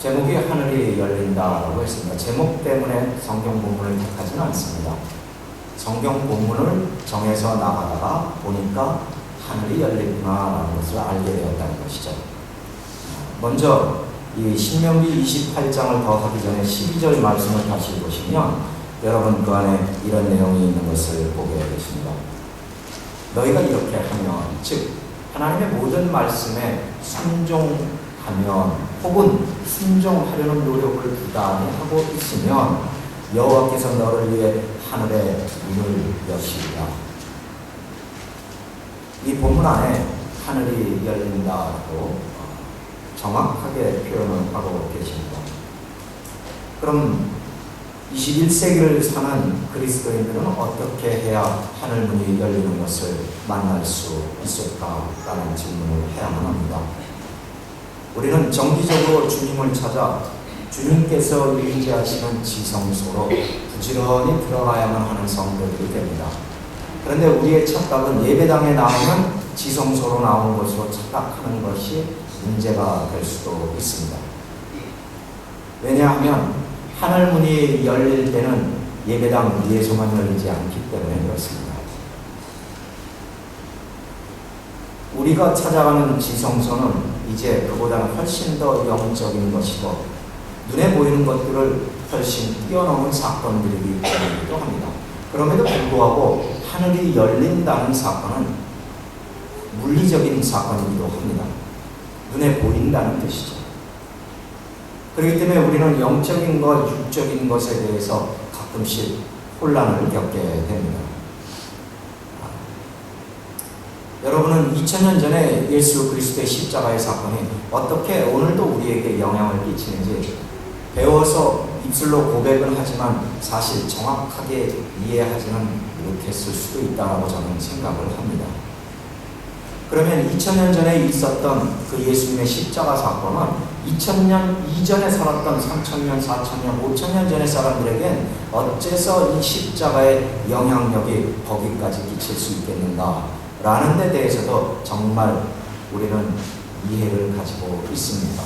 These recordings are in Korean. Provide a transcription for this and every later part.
제목이 하늘이 열린다라고 했습니다. 제목 때문에 성경 본문을 택하지는 않습니다. 성경 본문을 정해서 나가다가 보니까 하늘이 열리구나라는 것을 알게 되었다는 것이죠. 먼저 이 신명기 28장을 더 하기 전에 12절 말씀을 다시 보시면 여러분 그 안에 이런 내용이 있는 것을 보게 되십니다. 너희가 이렇게 하면, 즉 하나님의 모든 말씀에 순종하면 혹은 순종하려는 노력을 부단히 하고 있으면 여호와께서 너를 위해 하늘의 문을 여시리라. 이 본문 안에 하늘이 열린다고 정확하게 표현을 하고 계십니다. 그럼 21세기를 사는 그리스도인들은 어떻게 해야 하늘문이 열리는 것을 만날 수 있을까라는 질문을 해야만 합니다. 우리는 정기적으로 주님을 찾아 주님께서 임재하시는 지성소로 부지런히 들어가야만 하는 성도들이 됩니다. 그런데 우리의 착각은 예배당에 나오면 지성소로 나온 것으로 착각하는 것이 문제가 될 수도 있습니다. 왜냐하면 하늘문이 열릴 때는 예배당 위에서만 열리지 않기 때문에 그렇습니다. 우리가 찾아가는 지성소는 이제 그보다는 훨씬 더 영적인 것이고 눈에 보이는 것들을 훨씬 뛰어넘은 사건들이기 때문이기도 합니다. 그럼에도 불구하고 하늘이 열린다는 사건은 물리적인 사건이기도 합니다. 눈에 보인다는 뜻이죠. 그렇기 때문에 우리는 영적인 것, 육적인 것에 대해서 가끔씩 혼란을 겪게 됩니다. 여러분은 2000년 전에 예수 그리스도의 십자가의 사건이 어떻게 오늘도 우리에게 영향을 끼치는지 배워서 입술로 고백은 하지만 사실 정확하게 이해하지는 못했을 수도 있다고 저는 생각을 합니다. 그러면 2000년 전에 있었던 그 예수님의 십자가 사건은 2000년 이전에 살았던 3000년, 4000년, 5000년 전의 사람들에겐 어째서 이 십자가의 영향력이 거기까지 끼칠 수 있겠는가 라는 데 대해서도 정말 우리는 이해를 가지고 있습니다.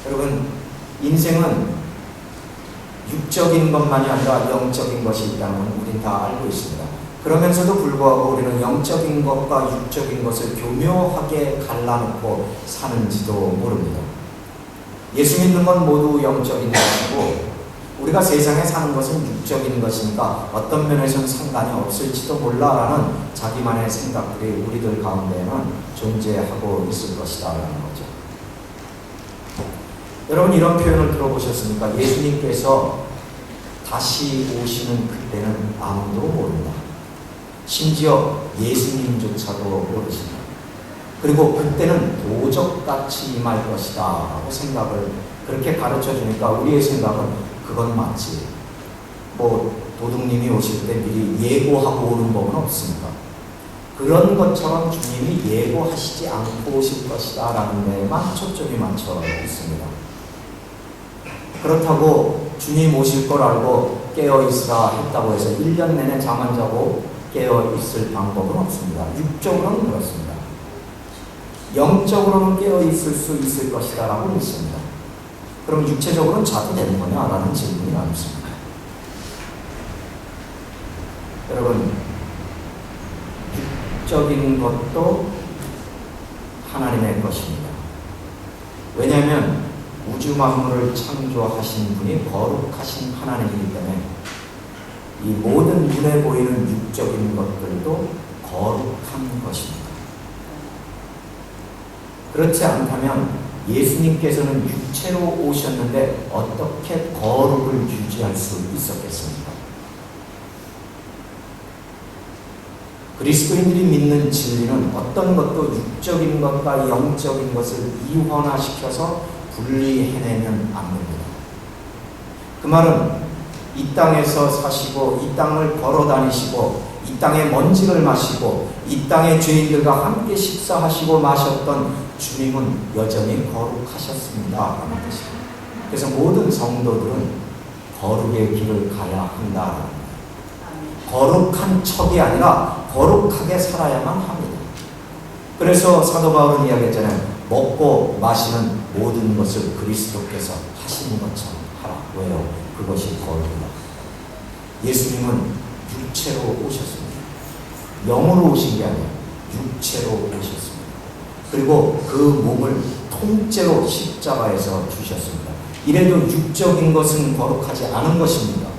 여러분, 인생은 육적인 것만이 아니라 영적인 것이 있다는 건 우린 다 알고 있습니다. 그러면서도 불구하고 우리는 영적인 것과 육적인 것을 교묘하게 갈라놓고 사는지도 모릅니다. 예수 믿는 건 모두 영적인 것이고 우리가 세상에 사는 것은 육적인 것이니까 어떤 면에서는 상관이 없을지도 몰라라는 자기만의 생각들이 우리들 가운데는 존재하고 있을 것이다라는 거죠. 여러분 이런 표현을 들어보셨습니까? 예수님께서 다시 오시는 그때는 아무도 모른다. 심지어 예수님조차도 모르신다. 그리고 그때는 도적같이 임할 것이다 라고 생각을 그렇게 가르쳐 주니까 우리의 생각은 그건 맞지. 도둑님이 오실 때 미리 예고하고 오는 법은 없습니다. 그런 것처럼 주님이 예고하시지 않고 오실 것이다 라는 데에만 초점이 맞춰 있습니다. 그렇다고 주님 오실 걸 알고 깨어있으라 했다고 해서 1년 내내 잠 안 자고 깨어있을 방법은 없습니다. 육적으로는 그렇습니다. 영적으로는 깨어있을 수 있을 것이다 라고 믿습니다. 그럼 육체적으로는 자도 되는 거냐? 라는 질문이 나왔습니다. 여러분, 육적인 것도 하나님의 것입니다. 왜냐하면 우주 만물을 창조하신 분이 거룩하신 하나님이기 때문에 이 모든 눈에 보이는 육적인 것들도 거룩한 것입니다. 그렇지 않다면 예수님께서는 육체로 오셨는데 어떻게 거룩을 유지할 수 있었겠습니까? 그리스도인들이 믿는 진리는 어떤 것도 육적인 것과 영적인 것을 이원화시켜서 분리해내면 안 됩니다. 그 말은 이 땅에서 사시고 이 땅을 걸어 다니시고 이 땅의 먼지를 마시고 이 땅의 죄인들과 함께 식사하시고 마셨던 주님은 여전히 거룩하셨습니다 라는 뜻입니다. 그래서 모든 성도들은 거룩의 길을 가야 한다. 거룩한 척이 아니라 거룩하게 살아야만 합니다. 그래서 사도 바울은 이야기했잖아요. 먹고 마시는 모든 것을 그리스도께서 하시는 것처럼 하라. 왜요? 그것이 거룩이다. 예수님은 육체로 오셨습니다. 영으로 오신 게 아니에요. 육체로 오셨습니다. 그리고 그 몸을 통째로 십자가에서 주셨습니다. 이래도 육적인 것은 거룩하지 않은 것입니다.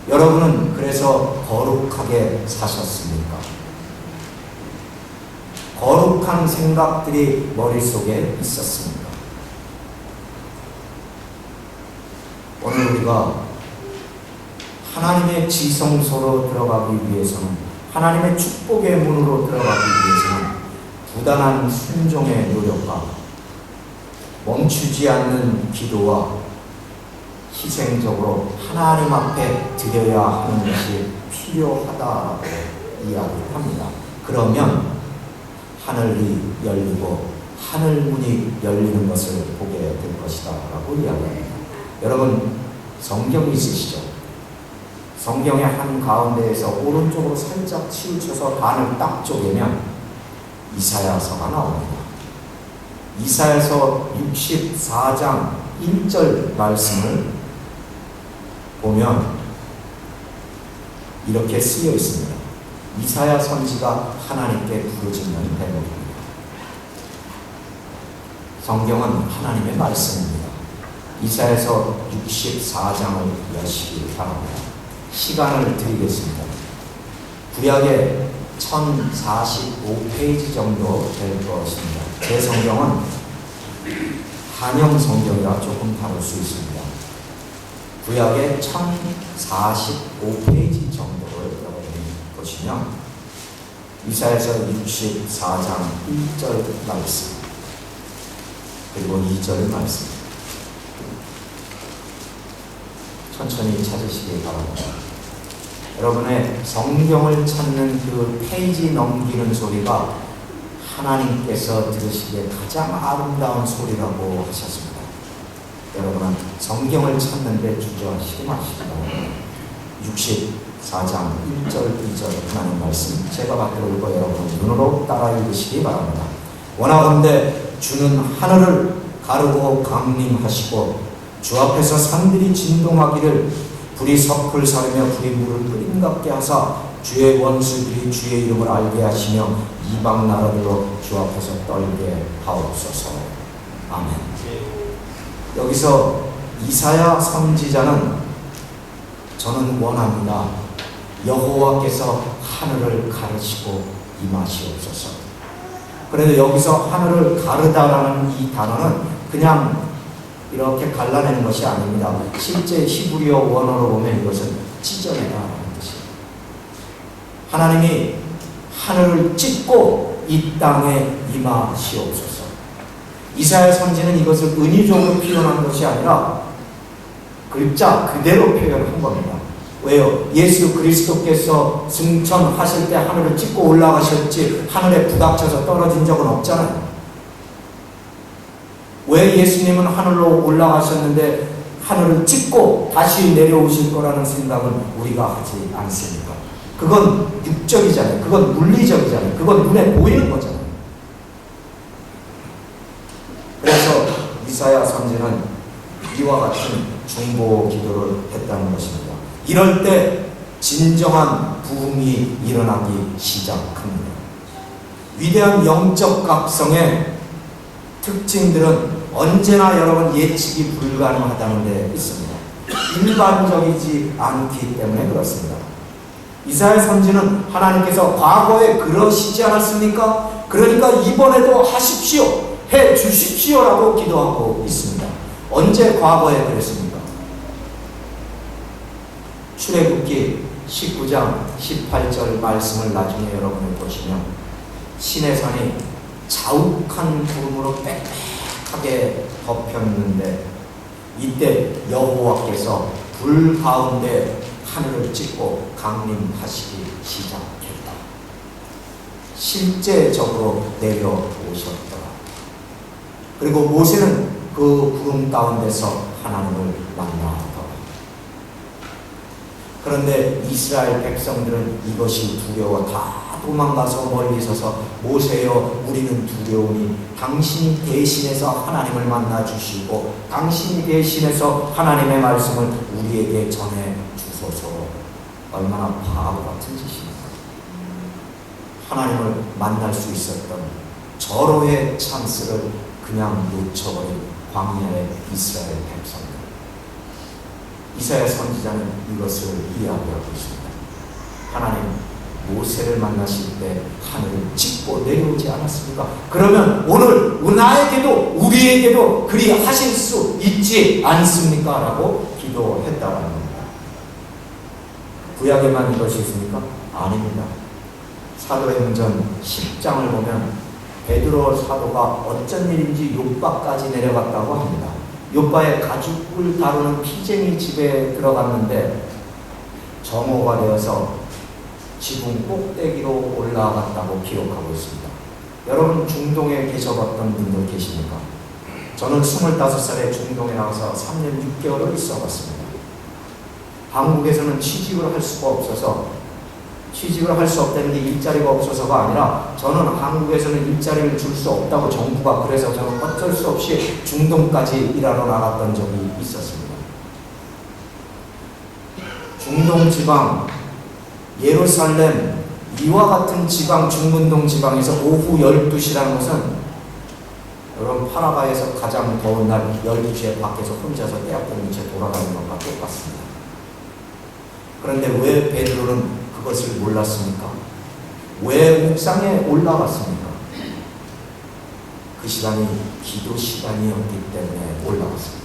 여러분은 그래서 거룩하게 사셨습니까? 거룩한 생각들이 머릿속에 있었습니다. 오늘 우리가 하나님의 지성소로 들어가기 위해서는, 하나님의 축복의 문으로 들어가기 위해서는 부단한 순종의 노력과 멈추지 않는 기도와 희생적으로 하나님 앞에 드려야 하는 것이 필요하다고 이야기합니다. 그러면 하늘이 열리고 하늘문이 열리는 것을 보게 될 것이다 라고 이야기합니다. 여러분, 성경이 있으시죠? 성경의 한 가운데에서 오른쪽으로 살짝 치우쳐서 단을 딱 쪼개면 이사야서가 나옵니다. 이사야서 64장 1절 말씀을 보면 이렇게 쓰여 있습니다. 이사야 선지가 하나님께 부르짖는 대목입니다. 성경은 하나님의 말씀입니다. 이사야서 64장을 여시기 바랍니다. 시간을 드리겠습니다. 구약의 1045페이지 정도 될 것입니다. 제 성경은 한영 성경이라 조금 다를 수 있습니다. 구약의 1045페이지 정도를 여러분이 보시면 이사야서 64장 1절 말씀 그리고 2절 말씀 천천히 찾으시기 바랍니다. 여러분의 성경을 찾는 그 페이지 넘기는 소리가 하나님께서 들으시기에 가장 아름다운 소리라고 하셨습니다. 여러분은 성경을 찾는데 주저하시지 마시기 바랍니다. 64장 1절 2절 하나님 말씀 제가 받들어 읽고 여러분 눈으로 따라 읽으시기 바랍니다. 원하건대 주는 하늘을 가르고 강림하시고 주 앞에서 산들이 진동하기를 불이 섭을 사르며 불이 물을 끓임같게 하사 주의 원수들이 주의 이름을 알게 하시며 이방 나라들로 주 앞에서 떨게 하옵소서. 아멘. 여기서 이사야 선지자는 저는 원합니다. 여호와께서 하늘을 가르시고 임하시옵소서. 그런데 여기서 하늘을 가르다라는 이 단어는 그냥 이렇게 갈라내는 것이 아닙니다. 실제 히브리어 원어로 보면 이것은 찢어내다라는 뜻입니다. 하나님이 하늘을 찢고 이 땅에 임하시옵소서. 이사야 선지는 이것을 은유적으로 표현한 것이 아니라 글자 그대로 표현한 겁니다. 왜요? 예수 그리스도께서 승천하실 때 하늘을 찢고 올라가셨지 하늘에 부닥쳐서 떨어진 적은 없잖아요. 왜 예수님은 하늘로 올라가셨는데 하늘을 찢고 다시 내려오실 거라는 생각은 우리가 하지 않습니까? 그건 육적이잖아요. 그건 물리적이잖아요. 그건 눈에 보이는 거잖아요. 그래서 이사야 선지는 이와 같은 중보 기도를 했다는 것입니다. 이럴 때 진정한 부흥이 일어나기 시작합니다. 위대한 영적 각성의 특징들은 언제나 여러분 예측이 불가능하다는 데 있습니다. 일반적이지 않기 때문에 그렇습니다. 이사야 선지는 하나님께서 과거에 그러시지 않았습니까? 그러니까 이번에도 하십시오, 해 주십시오라고 기도하고 있습니다. 언제 과거에 그랬습니까? 출애굽기 19장 18절 말씀을 나중에 여러분이 보시면 시내산이 자욱한 구름으로 빽빽하게 덮였는데 이때 여호와께서 불 가운데 하늘을 찢고 강림하시기 시작했다. 실제적으로 내려오셨더라. 그리고 모세는 그 구름 가운데서 하나님을 만나더라. 그런데 이스라엘 백성들은 이것이 두려워 다 밖으로만 가서 멀리 서서 모세여 우리는 두려우니 당신이 대신해서 하나님을 만나 주시고 당신이 대신해서 하나님의 말씀을 우리에게 전해 주소서. 얼마나 바보 같은 짓입니까? 하나님을 만날 수 있었던 절호의 찬스를 그냥 놓쳐버린 광야의 이스라엘 백성들. 이사야 선지자는 이것을 이야기하고 있습니다. 하나님 모세를 만나실 때 하늘을 찢고 내려오지 않았습니까? 그러면 오늘 나에게도 우리에게도 그리 하실 수 있지 않습니까? 라고 기도했다고 합니다. 구약에만 이것이 있습니까? 아닙니다. 사도행전 10장을 보면 베드로 사도가 어쩐 일인지 욥바까지 내려갔다고 합니다. 욥바의 가죽을 다루는 피쟁이 집에 들어갔는데 정오가 되어서 지붕 꼭대기로 올라갔다고 기록하고 있습니다. 여러분 중동에 계셔봤던 분들 계십니까? 저는 25살에 중동에 나와서 3년 6개월을 있어봤습니다. 한국에서는 취직을 할 수가 없어서 취직을 할 수 없다는 게 일자리가 없어서가 아니라 저는 한국에서는 일자리를 줄 수 없다고 정부가 그래서 저는 어쩔 수 없이 중동까지 일하러 나갔던 적이 있었습니다. 중동 지방, 예루살렘, 이와 같은 지방, 중문동 지방에서 오후 12시라는 것은 여러분 파라바에서 가장 더운 날 12시에 밖에서 혼자서 에어컨 밑에 돌아가는 것과 똑같습니다. 그런데 왜 베드로는 그것을 몰랐습니까? 왜 옥상에 올라갔습니까? 그 시간이 기도 시간이었기 때문에 올라갔습니다.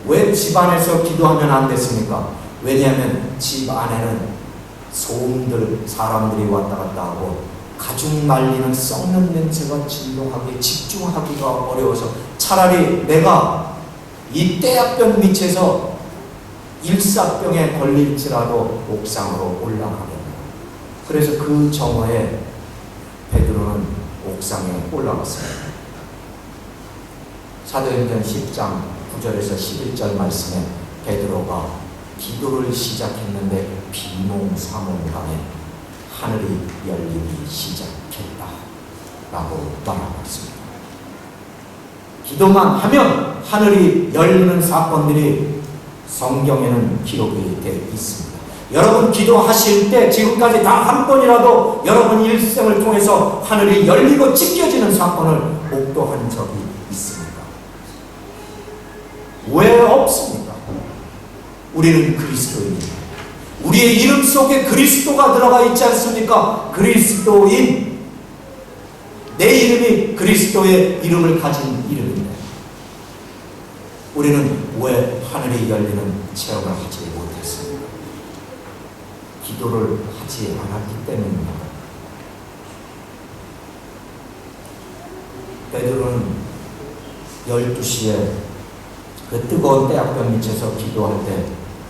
왜 집 안에서 기도하면 안 됐습니까? 왜냐하면 집 안에는 소음들, 사람들이 왔다 갔다 하고 가죽 말리는 썩는 냄새가 진동하기에 집중하기가 어려워서 차라리 내가 이 떼약볕 밑에서 일사병에 걸릴지라도 옥상으로 올라가겠다. 그래서 그 정오에 베드로는 옥상에 올라갔습니다. 사도행전 10장 9절에서 11절 말씀에 베드로가 기도를 시작했는데 비몽사몽간에 하늘이 열리기 시작했다 라고 말하고 있습니다. 기도만 하면 하늘이 열리는 사건들이 성경에는 기록이 되어 있습니다. 여러분 기도하실 때 지금까지 단 한 번이라도 여러분 일생을 통해서 하늘이 열리고 찢겨지는 사건을 목도한 적이 있습니까? 왜 없습니까? 우리는 그리스도인입니다. 우리의 이름 속에 그리스도가 들어가 있지 않습니까? 그리스도인. 내 이름이 그리스도의 이름을 가진 이름입니다. 우리는 왜 하늘이 열리는 체험을 하지 못했습니까? 기도를 하지 않았기 때문입니다. 베드로는 12시에 그 뜨거운 떼약볕 밑에서 기도할 때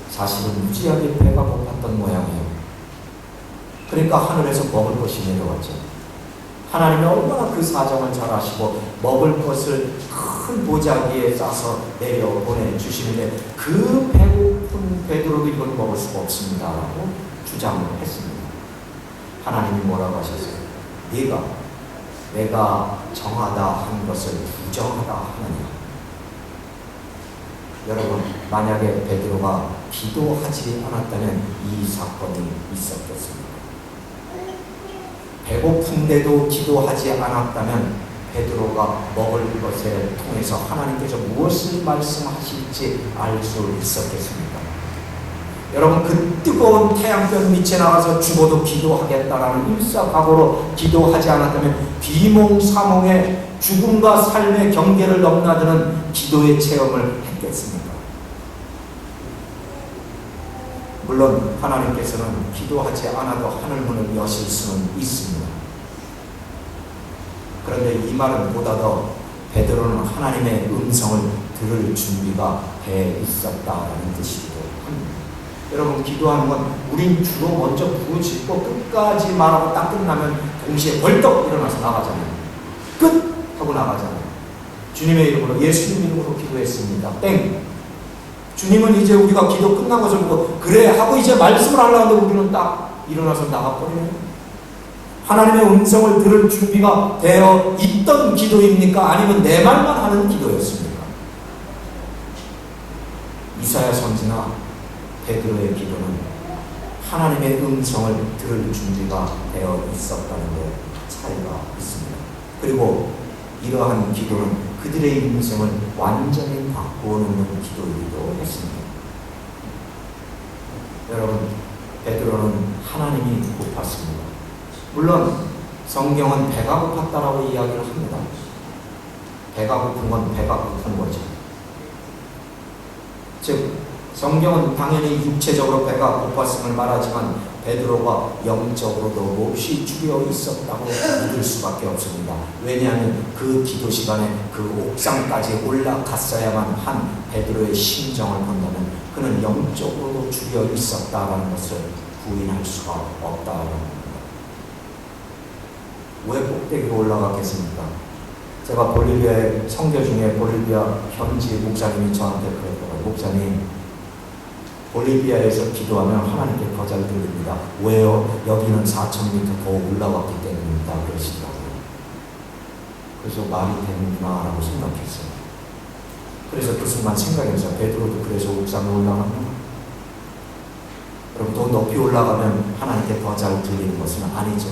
사실은 무지하게 배가 고팠던 모양이에요. 그러니까 하늘에서 먹을 것이 내려왔죠. 하나님이 얼마나 그 사정을 잘 아시고 먹을 것을 큰 보자기에 싸서 내려 보내주시는데 그 배고픈 베드로도 이걸 먹을 수가 없습니다 라고 주장을 했습니다. 하나님이 뭐라고 하셨어요? 내가 정하다 한 것을 부정하다 하느냐. 여러분 만약에 베드로가 기도하지 않았다면 이 사건이 있었겠습니다. 배고픈데도 기도하지 않았다면 베드로가 먹을 것에 통해서 하나님께서 무엇을 말씀하실지 알 수 있었겠습니까? 여러분 그 뜨거운 태양볕 밑에 나가서 죽어도 기도하겠다라는 일사각오로 기도하지 않았다면 비몽사몽의 죽음과 삶의 경계를 넘나드는 기도의 체험을 했겠습니까? 물론 하나님께서는 기도하지 않아도 하늘문을 여실 수는 있습니다. 그런데 이 말은 보다 더 베드로는 하나님의 음성을 들을 준비가 돼 있었다라는 뜻이기도 합니다. 여러분 기도하는 건 우린 주로 먼저 부르짖고 끝까지 말하고 딱 끝나면 동시에 벌떡 일어나서 나가잖아요. 끝! 하고 나가잖아요. 주님의 이름으로 예수님 이름으로 기도했습니다. 땡! 주님은 이제 우리가 기도 끝난 것을 보고 그래 하고 이제 말씀을 하려는데 우리는 딱 일어나서 나가버리네요. 하나님의 음성을 들을 준비가 되어 있던 기도입니까? 아니면 내 말만 하는 기도였습니까? 이사야 선지나 베드로의 기도는 하나님의 음성을 들을 준비가 되어 있었다는 데 차이가 있습니다. 그리고 이러한 기도는 그들의 인생을 완전히 바꾸어 놓는 기도이기도 했습니다. 여러분, 베드로는 하나님이 고팠습니다. 물론 성경은 배가 고팠다라고 이야기를 합니다. 배가 고픈 건 배가 고픈 거죠. 즉 성경은 당연히 육체적으로 배가 고팠음을 말하지만 베드로가 영적으로도 몹시 주려 있었다고 믿을 수밖에 없습니다. 왜냐하면 그 기도 시간에 그 옥상까지 올라갔어야만 한 베드로의 심정을 본다면 그는 영적으로도 주려 있었다라는 것을 부인할 수가 없다는 겁니다. 왜 꼭대기로 올라갔겠습니까? 제가 볼리비아의 선교 중에 볼리비아 현지 목사님이 저한테 그랬더라고요. 목사님, 볼리비아에서 기도하면 하나님께 더 잘 들립니다. 왜요? 여기는 4,000m 더 올라왔기 때문입니다. 그러시더라고요. 그래서 말이 되는구나 라고 생각했어요. 그래서 그 순간 생각했어요. 베드로도 그래서 옥상에 올라갔나? 그럼 더 높이 올라가면 하나님께 더 잘 들리는 것은 아니죠.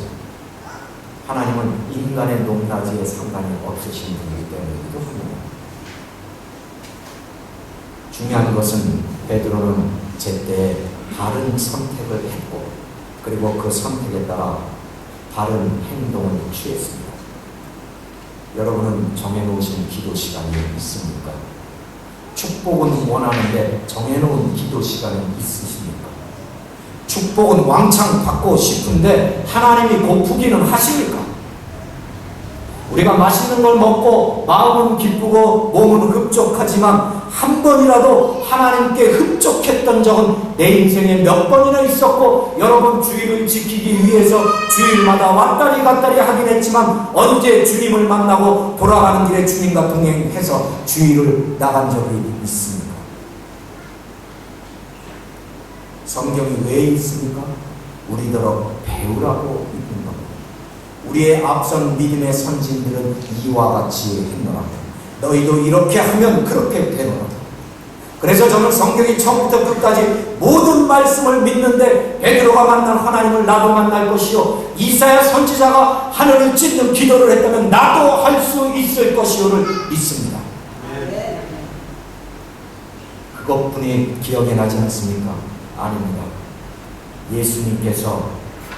하나님은 인간의 높낮이에 상관이 없으신 분이기 때문이기도 합니다. 중요한 것은 베드로는 제때 바른 선택을 했고 그리고 그 선택에 따라 바른 행동을 취했습니다. 여러분은 정해놓으신 기도 시간이 있습니까? 축복은 원하는데 정해놓은 기도 시간이 있으십니까? 축복은 왕창 받고 싶은데 하나님이 고프기는 하십니까? 우리가 맛있는 걸 먹고 마음은 기쁘고 몸은 흡족하지만 한 번이라도 하나님께 흡족했던 적은 내 인생에 몇 번이나 있었고 여러분 주일을 지키기 위해서 주일마다 왔다리 갔다리 하긴 했지만 언제 주님을 만나고 돌아가는 길에 주님과 동행해서 주일을 나간 적이 있습니까? 성경이 왜 있습니까? 우리더러 배우라고 있는 겁니다. 우리의 앞선 믿음의 선진들은 이와 같이 했노라. 너희도 이렇게 하면 그렇게 되노라. 그래서 저는 성경이 처음부터 끝까지 모든 말씀을 믿는데 베드로가 만난 하나님을 나도 만날 것이요 이사야 선지자가 하늘을 찢는 기도를 했다면 나도 할 수 있을 것이요를 믿습니다. 그것뿐이 기억에 나지 않습니까? 아닙니다. 예수님께서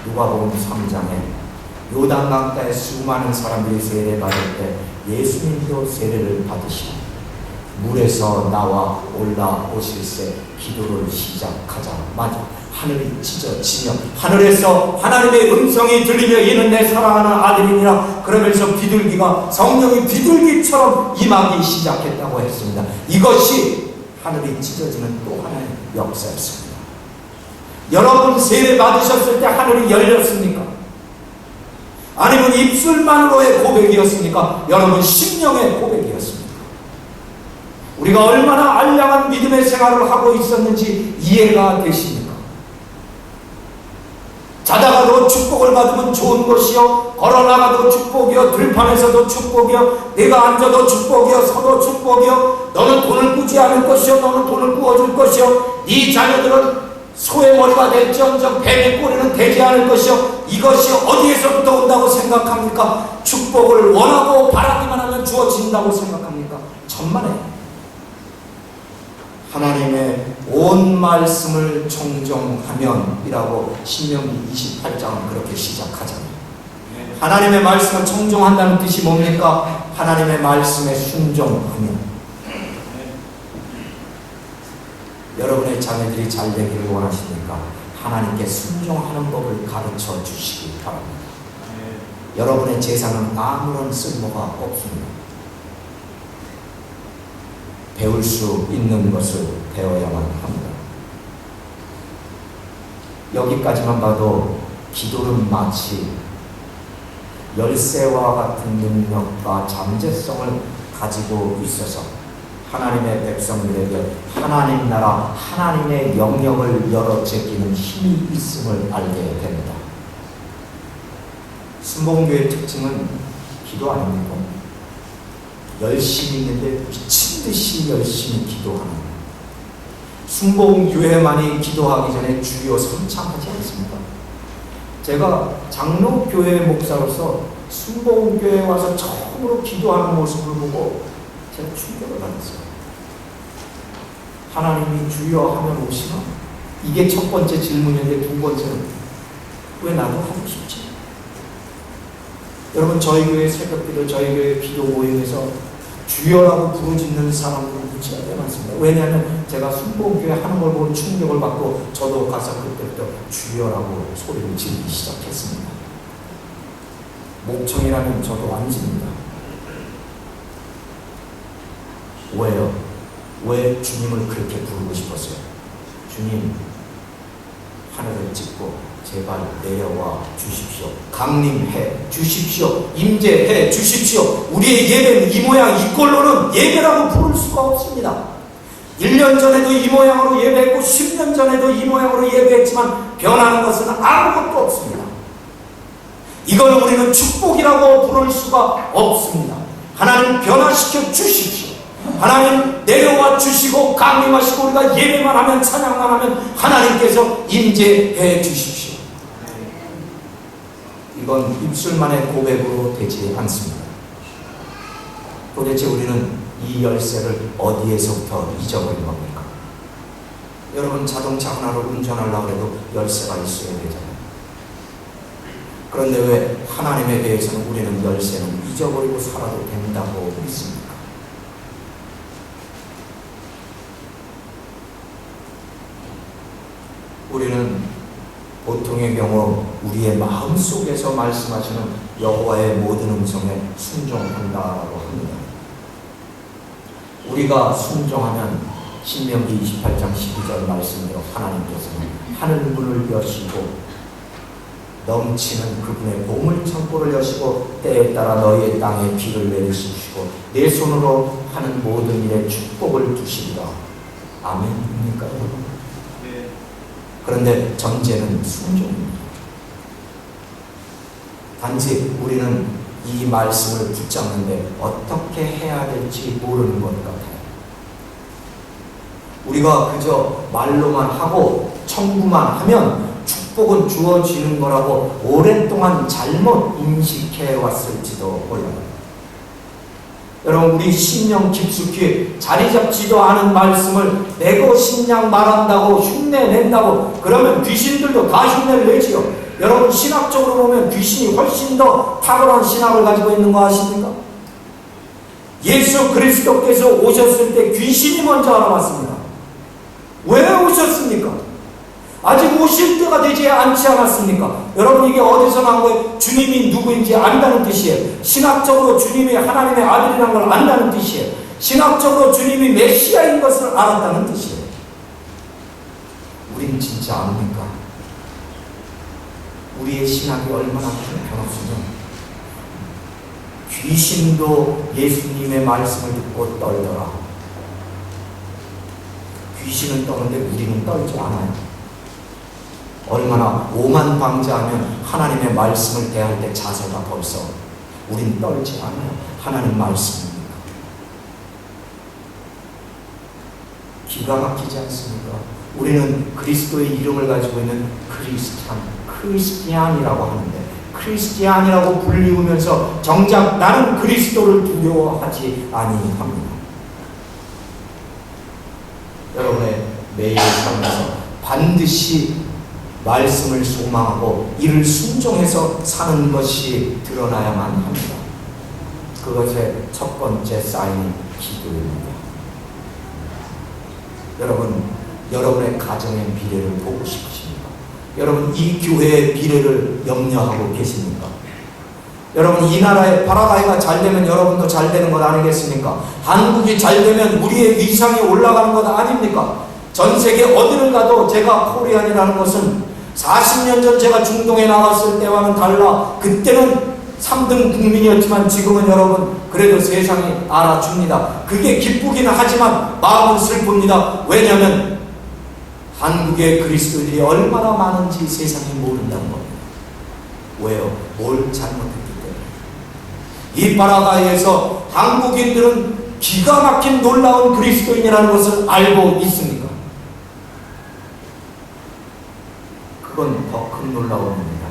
누가복음 3장에 요단강가에 수많은 사람들이 세례받을 때 예수님도 세례를 받으시고 물에서 나와 올라오실새 기도를 시작하자마자 하늘이 찢어지며 하늘에서 하나님의 음성이 들리며 이는 내 사랑하는 아들이니라 그러면서 비둘기가 성령이 비둘기처럼 임하기 시작했다고 했습니다. 이것이 하늘이 찢어지는 또 하나의 역사였습니다. 여러분 세례 받으셨을 때 하늘이 열렸습니까? 아니면 입술만으로의 고백이었습니까? 여러분 심령의 고백이었습니까? 우리가 얼마나 알량한 믿음의 생활을 하고 있었는지 이해가 되십니까? 자다가도 축복을 받으면 좋은 것이요 걸어나가도 축복이요 들판에서도 축복이요 내가 앉아도 축복이요 서도 축복이요 너는 돈을 꾸지 않을 것이요 너는 돈을 꾸어줄 것이요 네 자녀들은 소의 머리가 될지언정 뱀의 꼬리는 되지 않을 것이요 이것이 어디에서부터 온다고 생각합니까? 축복을 원하고 바라기만 하면 주어진다고 생각합니까? 천만에 하나님의 온 말씀을 청정하면 이라고 신명기 28장은 그렇게 시작하잖아요. 하나님의 말씀을 청정한다는 뜻이 뭡니까? 하나님의 말씀에 순종하면 여러분의 자녀들이 잘 되기를 원하십니까? 하나님께 순종하는 법을 가르쳐 주시기 바랍니다. 여러분의 재산은 아무런 쓸모가 없습니다. 배울 수 있는 것을 배워야만 합니다. 여기까지만 봐도 기도는 마치 열쇠와 같은 능력과 잠재성을 가지고 있어서 하나님의 백성들에게 하나님 나라, 하나님의 영역을 열어 제끼는 힘이 있음을 알게 됩니다. 순복음교회의 특징은 기도 아닙니까? 열심히 있는데 미친듯이 열심히 기도하는 거예요. 순복음교회만이 기도하기 전에 주여 성창하지 않습니까? 제가 장로교회 목사로서 순복음교회에 와서 처음으로 기도하는 모습을 보고 제가 충격을 받았어요. 하나님이 주여 하면 오시나? 이게 첫 번째 질문인데, 두 번째는 왜 나도 하고 싶지? 여러분, 저희 교회 새벽기도, 저희 교회 기도 모임에서 주여라고 부르짖는 사람들은 무지하게 많습니다. 왜냐하면 제가 순복음교회 하는 걸 보고 충격을 받고 저도 가서 그때부터 주여라고 소리를 지르기 시작했습니다. 목청이라면 저도 안 집니다. 왜요? 왜 주님을 그렇게 부르고 싶었어요? 주님, 하늘을 찢고 제발 내려와 주십시오. 강림해 주십시오. 임재해 주십시오. 우리의 예배는 이 모양 이 꼴로는 예배라고 부를 수가 없습니다. 1년 전에도 이 모양으로 예배했고 10년 전에도 이 모양으로 예배했지만 변하는 것은 아무것도 없습니다. 이걸 우리는 축복이라고 부를 수가 없습니다. 하나님 변화시켜 주십시오. 하나님 내려와 주시고 강림하시고 우리가 예배만 하면, 찬양만 하면 하나님께서 임재해 주십시오. 이건 입술만의 고백으로 되지 않습니다. 도대체 우리는 이 열쇠를 어디에서부터 잊어버린 겁니까? 여러분, 자동차 하나를 운전하려고 해도 열쇠가 있어야 되잖아요. 그런데 왜 하나님에 대해서는 우리는 열쇠는 잊어버리고 살아도 된다고 믿습니까? 우리는 보통의 경우 우리의 마음속에서 말씀하시는 여호와의 모든 음성에 순종한다라고 합니다. 우리가 순종하면 신명기 28장 12절 말씀대로 하나님께서는 하늘문을 여시고 넘치는 그분의 보물 창고를 여시고 때에 따라 너희의 땅에 비를 내리시고 내 손으로 하는 모든 일에 축복을 두시리라. 아멘입니까 여러분? 그런데 전제는 순종입니다. 단지 우리는 이 말씀을 붙잡는데 어떻게 해야 될지 모르는 것 같아요. 우리가 그저 말로만 하고 청구만 하면 축복은 주어지는 거라고 오랫동안 잘못 인식해 왔을지도 몰라요. 여러분, 우리 신령 깊숙이 자리 잡지도 않은 말씀을 내고 신냥 말한다고 흉내 낸다고 그러면 귀신들도 다 흉내를 내지요. 여러분, 신학적으로 보면 귀신이 훨씬 더 탁월한 신학을 가지고 있는 거 아십니까? 예수 그리스도께서 오셨을 때 귀신이 먼저 알아봤습니다. 왜 오셨습니까? 아직 오실 때가 되지 않지 않았습니까? 여러분, 이게 어디서 나온 거예요? 주님이 누구인지 안다는 뜻이에요. 신학적으로 주님이 하나님의 아들이라는 걸 안다는 뜻이에요. 신학적으로 주님이 메시아인 것을 알았다는 뜻이에요. 우린 진짜 압니까? 우리의 신학이 얼마나 형편없으면 귀신도 예수님의 말씀을 듣고 떨더라. 귀신은 떠는데 우리는 떨지 않아요. 얼마나 오만방자하면 하나님의 말씀을 대할 때 자세가 벌써 우린 떨지 않아요. 하나님 말씀입니다. 기가 막히지 않습니까? 우리는 그리스도의 이름을 가지고 있는 크리스티안이라고 하는데 크리스티안이라고 불리우면서 정작 나는 그리스도를 두려워하지 아니합니다. 여러분의 매일 삶에서 반드시 말씀을 소망하고 이를 순종해서 사는 것이 드러나야만 합니다. 그것의 첫 번째 사인이 기도입니다. 여러분, 여러분의 가정의 미래를 보고 싶으십니까? 여러분, 이 교회의 미래를 염려하고 계십니까? 여러분, 이 나라의 파라다이가 잘 되면 여러분도 잘 되는 것 아니겠습니까? 한국이 잘 되면 우리의 위상이 올라가는 것 아닙니까? 전 세계 어디를 가도 제가 코리안이라는 것은 40년 전 제가 중동에 나갔을 때와는 달라. 그때는 3등 국민이었지만 지금은 여러분 그래도 세상이 알아줍니다. 그게 기쁘기는 하지만 마음은 슬픕니다. 왜냐하면 한국의 그리스도인들이 얼마나 많은지 세상이 모른다는 겁니다. 왜요? 뭘 잘못했기 때문에. 이 파라과이에서 한국인들은 기가 막힌 놀라운 그리스도인이라는 것을 알고 있습니까? 그건 더 큰 놀라움입니다.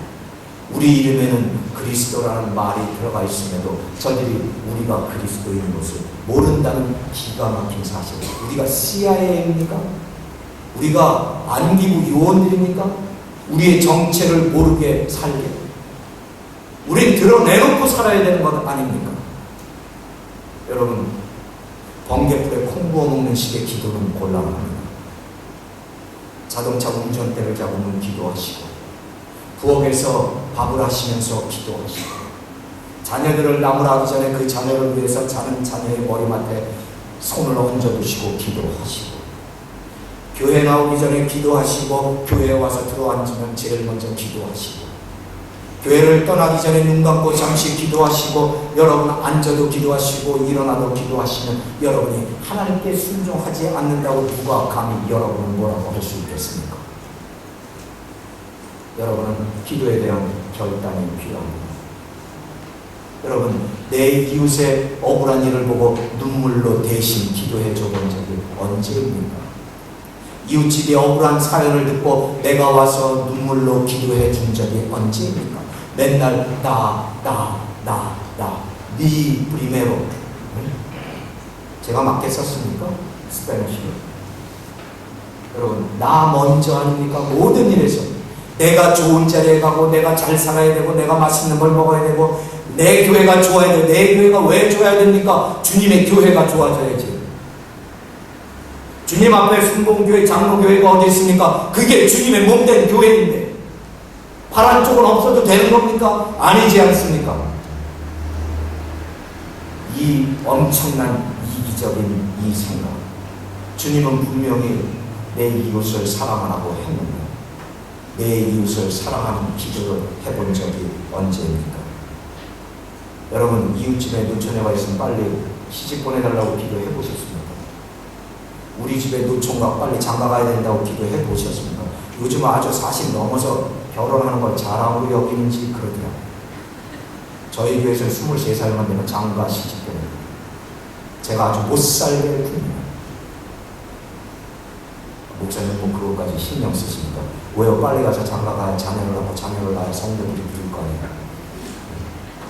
우리 이름에는 그리스도라는 말이 들어가 있음에도 저들이 우리가 그리스도인 것을 모른다는 기가 막힌 사실. 우리가 CIA입니까? 우리가 안기부 요원들입니까? 우리의 정체를 모르게 살게. 우린 드러내놓고 살아야 되는 것 아닙니까? 여러분, 번개불에 콩 부어 먹는 식의 기도는 곤란합니다. 자동차 운전대를 잡으면 기도하시고, 부엌에서 밥을 하시면서 기도하시고, 자녀들을 나무라기 전에 그 자녀를 위해서 자는 자녀의 머리맡에 손을 얹어두시고 기도하시고, 교회 나오기 전에 기도하시고, 교회에 와서 들어앉으면 제일 먼저 기도하시고, 교회를 떠나기 전에 눈 감고 잠시 기도하시고, 여러분 앉아도 기도하시고 일어나도 기도하시면 여러분이 하나님께 순종하지 않는다고 누가 감히 여러분을 뭐라고 할 수 있겠습니까? 여러분은 기도에 대한 결단이 필요합니다. 여러분, 내 이웃의 억울한 일을 보고 눈물로 대신 기도해 줘 본 적이 언제입니까? 이웃집이 억울한 사연을 듣고 내가 와서 눈물로 기도해 준 적이 언제입니까? 맨날 니 프리메로. 제가 맞게 썼습니까? 스페니쉬로. 여러분, 나 먼저 아닙니까? 모든 일에서 내가 좋은 자리에 가고, 내가 잘 살아야 되고, 내가 맛있는 걸 먹어야 되고, 내 교회가 좋아야 돼. 내 교회가 왜 좋아야 됩니까? 주님의 교회가 좋아져야지. 주님 앞에 순봉교회, 장로교회가 어디 있습니까? 그게 주님의 몸된 교회인데 파란 쪽은 없어도 되는 겁니까? 아니지 않습니까? 이 엄청난 이기적인 이 생각, 주님은 분명히 내 이웃을 사랑하라고 했는데 내 이웃을 사랑하는 기도를 해본 적이 언제입니까? 여러분, 이웃집에 노처녀가 있으면 빨리 시집 보내달라고 기도해 보셨습니까? 우리 집에 노총각 빨리 장가가야 된다고 기도해 보셨습니까? 요즘 아주 40 넘어서 결혼하는 걸 잘하고 여기는지 그러더라고요. 저희 교회에서 23살만 되면 장가 시집 보내요. 제가 아주 못살게 굽니다. 목사님 뭐 그것까지 신경 쓰십니까? 왜요? 빨리 가서 장가가야 자녀를 하고 자녀를 낳아야 성도들이 부를 거 아니에요.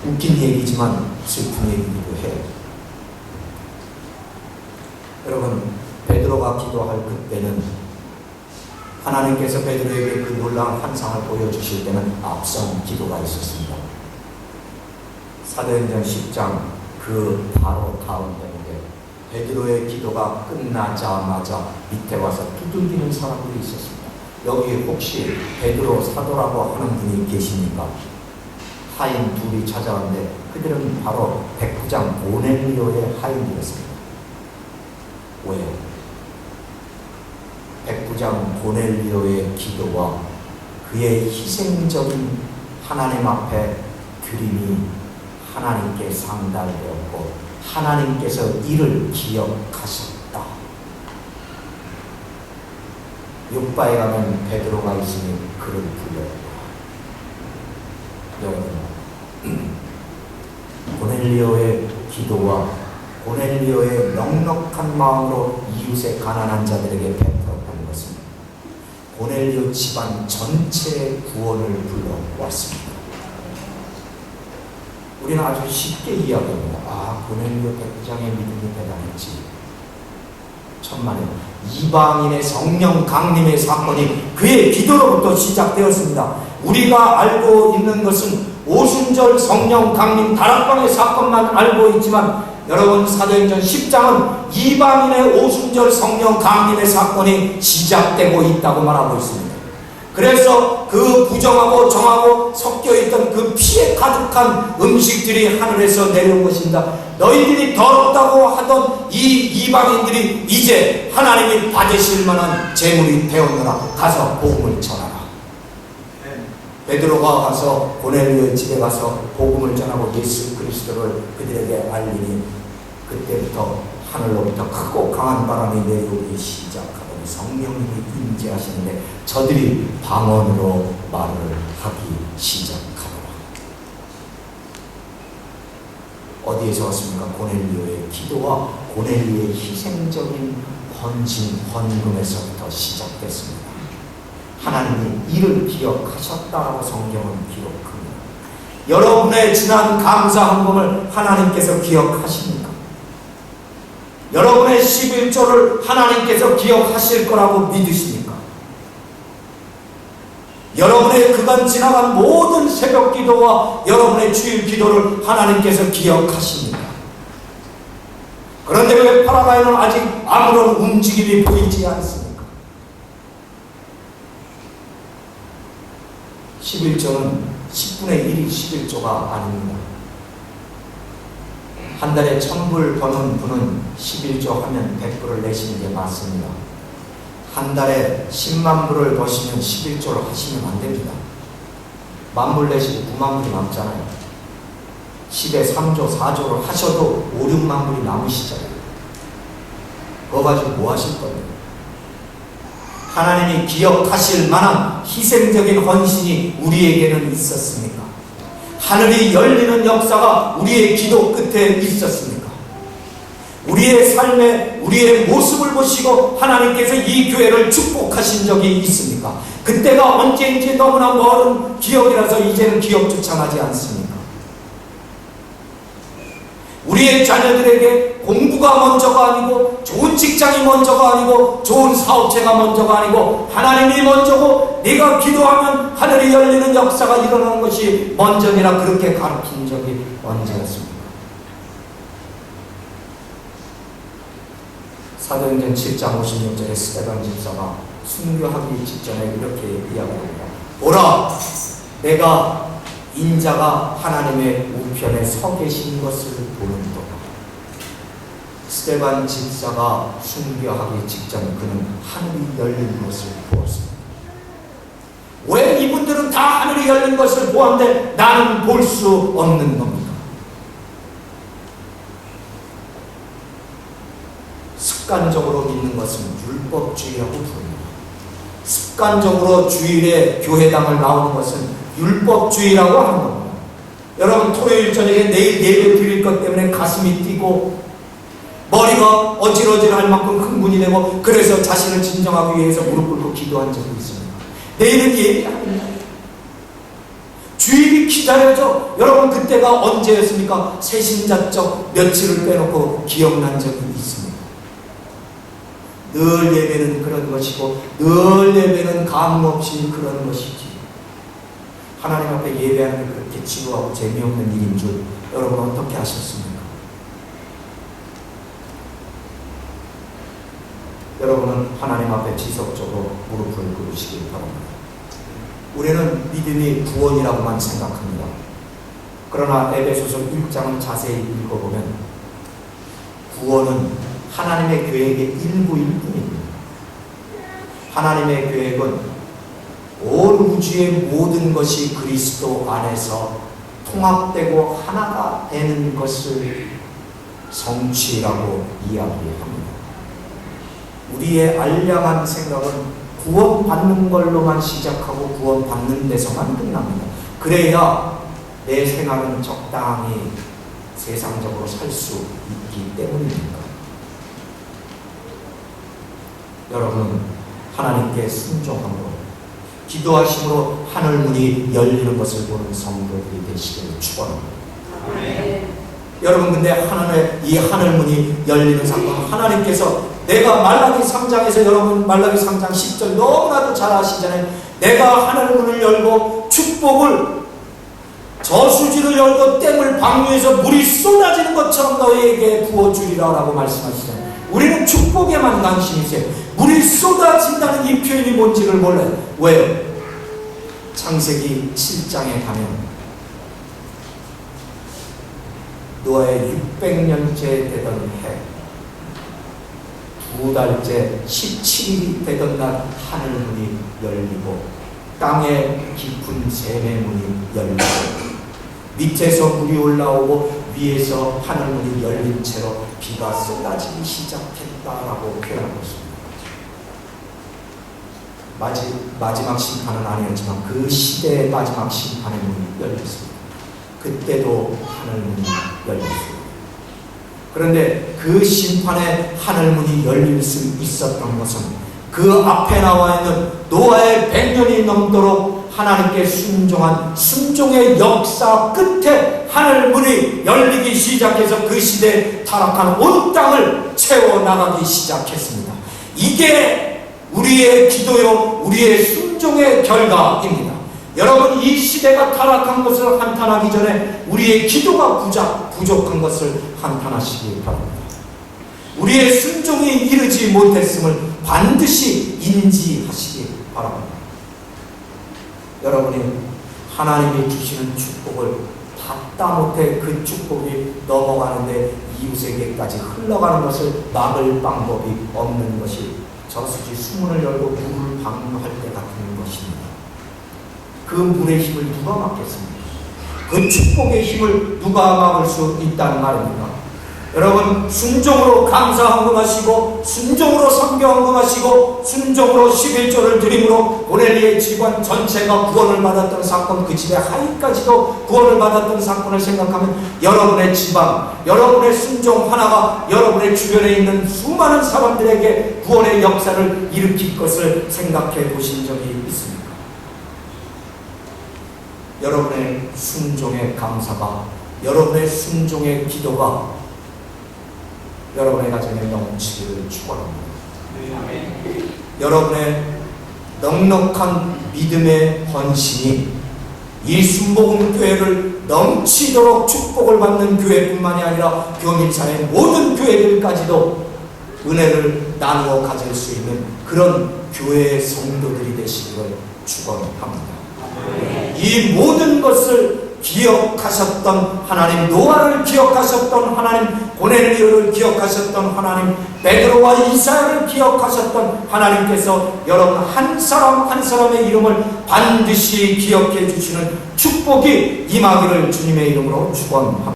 웃긴 얘기지만 슬픈 얘기기도 해요. 여러분, 베드로가 기도할 그때는 하나님께서 베드로에게 그 놀라운 환상을 보여주실 때는 앞선 기도가 있었습니다. 사도행전 10장 그 바로 다음 대목에 베드로의 기도가 끝나자마자 밑에 와서 두들기는 사람들이 있었습니다. 여기 혹시 베드로 사도라고 하는 분이 계십니까? 하인 둘이 찾아왔는데 그들은 바로 백부장 고넬리오의 하인이었습니다. 왜요? 백부장 고넬리오의 기도와 그의 희생적인 하나님 앞에 드림이 하나님께 상달되었고 하나님께서 이를 기억하셨다. 요바에 가면 베드로가 있으니 그를 불러요. 여러분, 고넬리오의 기도와 고넬리오의 넉넉한 마음으로 이웃의 가난한 자들에게 베풀었다는 것은 고넬리오 집안 전체의 구원을 불러왔습니다. 우리는 아주 쉽게 이야기합니다. 아, 고넬리오 백부장의 믿음이 대단했지. 천만에 이방인의 성령 강림의 사건이 그의 기도로부터 시작되었습니다. 우리가 알고 있는 것은 오순절 성령 강림 다락방의 사건만 알고 있지만 여러분, 사도행전 10장은 이방인의 오순절 성령 강림의 사건이 시작되고 있다고 말하고 있습니다. 그래서 그 부정하고 정하고 섞여있던 그 피에 가득한 음식들이 하늘에서 내려온 것입니다. 너희들이 더럽다고 하던 이 이방인들이 이제 하나님이 받으실 만한 재물이 되었느라 가서 복음을 전하라. 베드로가 가서 고넬리오의 집에 가서 복음을 전하고 예수 그리스도를 그들에게 알리니 그때부터 하늘로부터 크고 강한 바람이 내려오기 시작하더니 성령님이 임재하시는데 저들이 방언으로 말을 하기 시작하더라. 어디에서 왔습니까? 고넬료의 기도와 고넬료의 희생적인 헌신, 헌금에서부터 시작됐습니다. 하나님이 이를 기억하셨다라고 성경은 기록합니다. 여러분의 지난 감사 헌금을 하나님께서 기억하십니까? 여러분의 11조를 하나님께서 기억하실 거라고 믿으십니까? 여러분의 그간 지나간 모든 새벽 기도와 여러분의 주일 기도를 하나님께서 기억하십니까? 그런데 왜 파라다이는 아직 아무런 움직임이 보이지 않습니까? 11조는 10분의 1이 11조가 아닙니다. 한 달에 1000불 버는 분은 11조 하면 100불을 내시는 게 맞습니다. 한 달에 10만 불을 버시면 11조를 하시면 안 됩니다. 10,000불 내시고 9만 불이 남잖아요. 10에 3조, 4조를 하셔도 5, 6만 불이 남으시잖아요. 그거 가지고 뭐 하실 거예요? 하나님이 기억하실 만한 희생적인 헌신이 우리에게는 있었습니까? 하늘이 열리는 역사가 우리의 기도 끝에 있었습니까? 우리의 삶에 우리의 모습을 보시고 하나님께서 이 교회를 축복하신 적이 있습니까? 그때가 언제인지 너무나 먼 기억이라서 이제는 기억조차 나지 않습니까? 우리의 자녀들에게 공부가 먼저가 아니고 좋은 직장이 먼저가 아니고 좋은 사업체가 먼저가 아니고 하나님이 먼저고 네가 기도하면 하늘이 열리는 역사가 일어나는 것이 먼저니라 그렇게 가르친 적이 언제였습니까? 사도행전 7장 56절에 스데반 집사가 순교하기 직전에 이렇게 이야기합니다. 보라, 내가 인자가 하나님의 우편에 서 계신 것을 보는도다. 스데반 집사가 순교하기 직전 그는 하늘이 열린 것을 보았습니다. 왜 이분들은 다 하늘이 열린 것을 보았는데 나는 볼 수 없는 겁니까? 습관적으로 믿는 것은 율법주의라고 부릅니다. 습관적으로 주일에 교회당을 나오는 것은 율법주의라고 하는 겁니다. 여러분 토요일 저녁에 내일 예배 드릴 것 때문에 가슴이 뛰고 머리가 어질어질할 만큼 흥분이 되고 그래서 자신을 진정하기 위해서 무릎 꿇고 기도한 적이 있습니다. 내일은 예배합니다. 주일이 기다려져. 여러분 그때가 언제였습니까? 새신자적 며칠을 빼놓고 기억난 적이 있습니다. 늘 예배는 그런 것이고 늘 예배는 감흥 없이 그런 것이지. 하나님 앞에 예배하는 게 그렇게 지루하고 재미없는 일인 줄 여러분 어떻게 아셨습니까? 여러분은 하나님 앞에 지속적으로 무릎을 꿇으시길 바랍니다. 우리는 믿음이 구원이라고만 생각합니다. 그러나 에베소서 1장을 자세히 읽어보면 구원은 하나님의 계획의 일부일 뿐입니다. 하나님의 계획은 온 우주의 모든 것이 그리스도 안에서 통합되고 하나가 되는 것을 성취라고 이야기합니다. 우리의 알량한 생각은 구원받는 걸로만 시작하고 구원받는 데서만 끝납니다. 그래야 내 생활은 적당히 세상적으로 살 수 있기 때문입니다. 여러분 하나님께 순종함으로 기도하심으로 하늘 문이 열리는 것을 보는 성도들이 되시기를 축원합니다. 여러분 근데 하나님의 이 하늘 문이 열리는 사건 하나님께서 내가 말라기 3장에서 여러분 말라기 3장 10절 너무나도 잘 아시잖아요. 내가 하늘 문을 열고 축복을 저수지를 열고 댐을 방류해서 물이 쏟아지는 것처럼 너희에게 부어주리라 라고 말씀하시잖아요. 우리는 축복에만 관심이 있어요. 물이 쏟아진다는 이 표현이 뭔지를 몰라요. 왜요? 창세기 7장에 가면 노아의 600년째 되던 해 2달째 17일이 되던 날 하늘문이 열리고 땅의 깊은 샘의문이 열리고 밑에서 물이 올라오고 위에서 하늘문이 열린 채로 비가 쏟아지기 시작했다라고 표현한 것입니다. 마지막 심판은 아니었지만 그 시대의 마지막 심판의 문이 열렸습니다. 그때도 하늘문이 열렸습니다. 그런데 그 심판의 하늘문이 열릴 수 있었던 것은 그 앞에 나와 있는 노아의 100년이 넘도록 하나님께 순종한 순종의 역사 끝에 하늘문이 열리기 시작해서 그 시대에 타락한 온 땅을 채워나가기 시작했습니다. 이게 우리의 기도요, 우리의 순종의 결과입니다. 여러분, 이 시대가 타락한 것을 한탄하기 전에 우리의 기도가 부족한 것을 한탄하시기 바랍니다. 우리의 순종이 이르지 못했음을 반드시 인지하시기 바랍니다. 여러분이 하나님이 주시는 축복을 받다 못해 그 축복이 넘어가는데 이웃에게까지 흘러가는 것을 막을 방법이 없는 것이 저수지 수문을 열고 물을 방류할 때 같은 것입니다. 그 물의 힘을 누가 막겠습니까? 그 축복의 힘을 누가 막을 수 있다는 말입니까? 여러분, 순종으로 감사 헌금하시고 순종으로 선교 헌금하시고 순종으로 11조를 드림으로 고넬리의 집안 전체가 구원을 받았던 사건, 그 집의 하인까지도 구원을 받았던 사건을 생각하면 여러분의 집안, 여러분의 순종 하나가 여러분의 주변에 있는 수많은 사람들에게 구원의 역사를 일으킬 것을 생각해 보신 적이 있습니까? 여러분의 순종의 감사가, 여러분의 순종의 기도가 여러분의 가정에 넘치기를 축원합니다. 여러분의 넉넉한 믿음의 헌신이 이 순복음교회를 넘치도록 축복을 받는 교회뿐만이 아니라 교민사의 모든 교회들까지도 은혜를 나누어 가질 수 있는 그런 교회의 성도들이 되시기를 축원합니다. 이 모든 것을 기억하셨던 하나님, 노아를 기억하셨던 하나님, 고넬리오를 기억하셨던 하나님, 베드로와 이사야를 기억하셨던 하나님께서 여러분 한 사람 한 사람의 이름을 반드시 기억해 주시는 축복이 임하기를 주님의 이름으로 축원합니다.